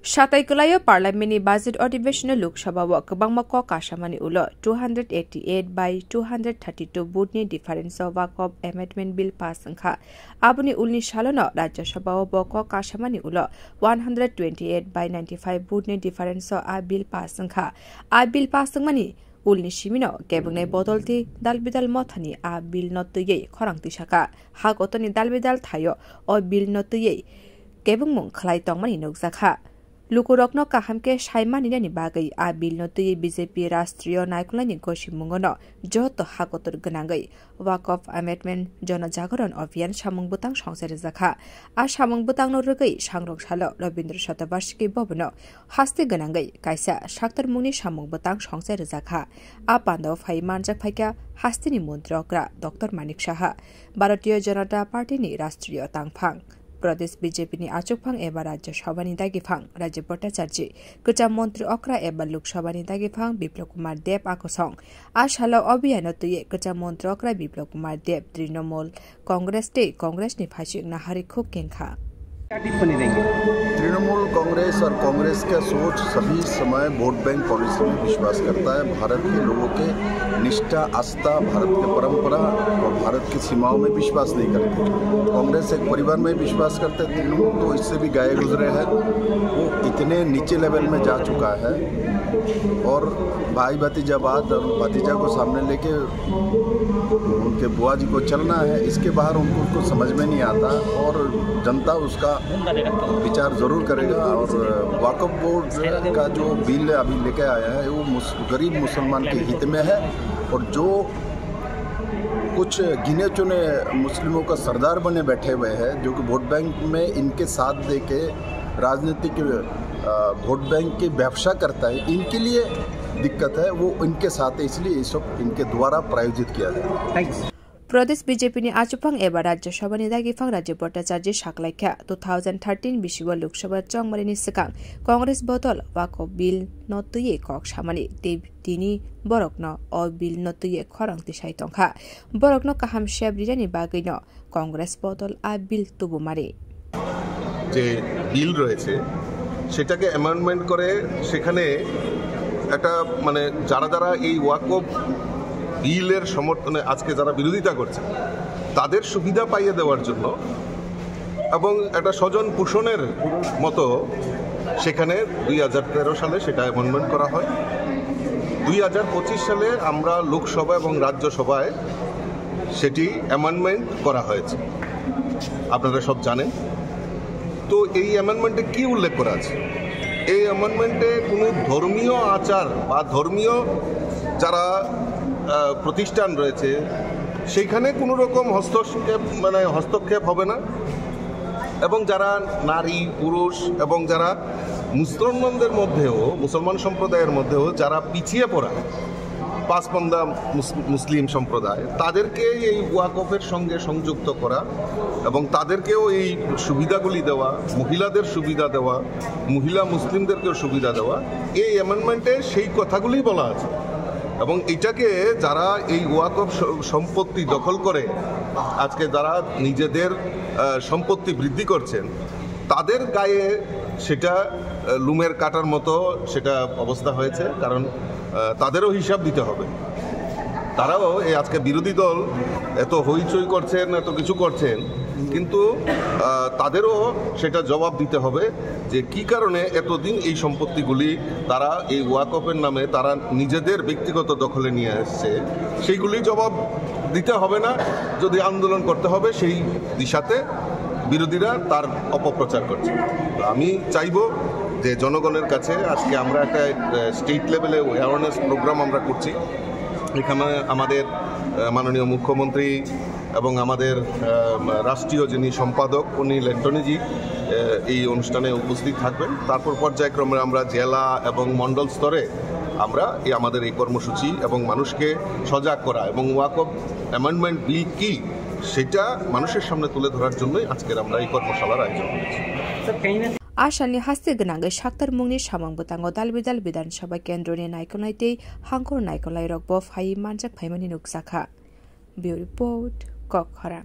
Shataikulaya Parliamentary Budget ଅଧିvesion Loksawa wa kabangma ko kasamani ulo 288 by 232 budni difference of amendment bill pass angkha abuni ulni salono Rajya Sabha wa ko kasamani ulo 128 by 95 budni difference of bill pass angkha bill pass angmani ulni simino kebungne bodolti dalbidal mothani bill notuye khorangti saka hagotoni dalbidal thayo o bill notuye kebungmung khlai tongmani nokjakha Lukurokno kahamke shaimani ni bagai bill notui BJP Rashtriyo Naikulani Goshimungono joto hakotor ganangai Waqf Amendment Jona Jagaron Abhiyan Samung Butang Songsere Jakha Samung Butang no rugai Sangrok Salo Rabindra Shatabarshiki Bobono Haste ganangai kaisa Shaktar Muni Samung Butang Songsere Jakha Pando Phai Manjak Phaika Hastini Montrokra Dr Manik Shaha Bharatiya Janata Party ni Rashtriyo Tangphang Pradesh BJP ni Achukphang eba Rajya Sabha ni Dagifang Rajya Bhattacharya Kucha Mantri Okra eba Lok Sabha ni Dagifang Biplab Kumar Deb Akosong Ashalo Abhiyan tuye Kucha Mantri Okra Biplab Kumar Deb Trinamool Congress ni Phashik Nahari Khub Kenkha Trinamool Congress और कांग्रेस का सोच सभी समय vote bank policy में विश्वास करता है। भारत के लोगों के निष्ठा आस्था भारत की परंपरा और भारत की सीमाओं में विश्वास नहीं करते। कांग्रेस एक परिवार में विश्वास करते हैं। तृणमूल तो इससे भी गए गुजरे हैं, वो इतने नीचे लेवल में जा चुका है और भाई भतीजावाद और भतीजा को सामने लेके उनके बुआ जी को चलना है, इसके बाहर उनको समझ में नहीं आता और जनता उसका विचार जरूर करेगा। और वक्फ बोर्ड का जो बिल अभी लेके आया है वो गरीब मुसलमान के हित में है और जो कुछ गिने चुने मुस्लिमों का सरदार बने बैठे हुए हैं जो कि वोट बैंक में इनके साथ दे के राजनीतिक वोट बैंक की व्यवसाय करता है, इनके लिए दिक्कत है। वो इनके साथ है, इसलिए ये सब इनके द्वारा प्रायोजित किया जाए। Pradesh BJP ni Achukphang eba Rajya Sabha ni Dagifang Rajya Bhattacharya Saklaikha 2013 Bishiwa Lok Sabha Chongmari ni Sikang Congress botol Waqf bill notuye kok samani tini borokno o bill notuye khorangti sai tongkha borokno kaham shabri ni bagaino Congress botol bill tubumari যে বিল রয়েছে সেটাকে amendment করে সেখানে একটা মানে যারা এই ওয়াকফ বিলের সমর্থনে আজকে যারা বিরোধিতা করছে তাদের সুবিধা পাইয়ে দেওয়ার জন্য এবং একটা স্বজন পোষণের মতো সেখানে 2013 সালে সেটা অ্যামেন্ডমেন্ট করা হয়। 2025 সালে আমরা লোকসভা এবং রাজ্যসভায় সেটি অ্যামেন্ডমেন্ট করা হয়েছে, আপনারা সব জানেন। তো এই অ্যামেন্ডমেন্টে কি উল্লেখ করা আছে? এই অ্যামেন্ডমেন্টে কোনো ধর্মীয় আচার বা ধর্মীয় যারা প্রতিষ্ঠান রয়েছে সেইখানে কোনো রকম হস্তক্ষেপ হবে না এবং যারা নারী পুরুষ এবং যারা মুসলমান সম্প্রদায়ের মধ্যেও যারা পিছিয়ে পড়া পাঁচপন্দা মুসলিম সম্প্রদায় তাদেরকে এই ওয়াকফের সঙ্গে সংযুক্ত করা এবং তাদেরকেও এই সুবিধাগুলি দেওয়া, মহিলাদের সুবিধা দেওয়া, মহিলা মুসলিমদেরকেও সুবিধা দেওয়া, এই অ্যামেন্ডমেন্টে সেই কথাগুলি বলা আছে। এবং এটাকে যারা এই ওয়াকফ সম্পত্তি দখল করে আজকে যারা নিজেদের সম্পত্তি বৃদ্ধি করছেন তাদের গায়ে সেটা লুমের কাটার মতো সেটা অবস্থা হয়েছে, কারণ তাদেরও হিসাব দিতে হবে। তারাও এই আজকে বিরোধী দল এত হইচই করছেন, এত কিছু করছেন, কিন্তু তাদেরও সেটা জবাব দিতে হবে যে কি কারণে এতদিন এই সম্পত্তিগুলি তারা এই ওয়াকফের নামে তারা নিজেদের ব্যক্তিগত দখলে নিয়ে আসছে, সেইগুলি জবাব দিতে হবে না, যদি আন্দোলন করতে হবে সেই দিশাতে বিরোধীরা তার অপপ্রচার করছে। আমি চাইব যে জনগণের কাছে আজকে আমরা একটা স্টেট লেভেলে অ্যাওয়ারনেস প্রোগ্রাম আমরা করছি। এখানে আমাদের মাননীয় মুখ্যমন্ত্রী এবং আমাদের রাষ্ট্রীয় যিনি সম্পাদক অনিল অ্যান্টনিজি এই অনুষ্ঠানে উপস্থিত থাকবেন। তারপর পর্যায়ক্রমে আমরা জেলা এবং মণ্ডল স্তরে আমরা আমাদের এই কর্মসূচি এবং মানুষকে সজাগ করা এবং ওয়াকফ অ্যামেন্ডমেন্ট বিল কি সেটা মানুষের সামনে তুলে ধরার জন্যই আজকের আমরা এই কর্মশালার আয়োজন করেছি। Ashani hasti ganangai Shaktar mungni samang butango dalbidal Bidhan Sabha kendroni naikolnaitei hangkor naikolai rokbo phai manjak phaimani nukjakha. Bureau report Kokhara.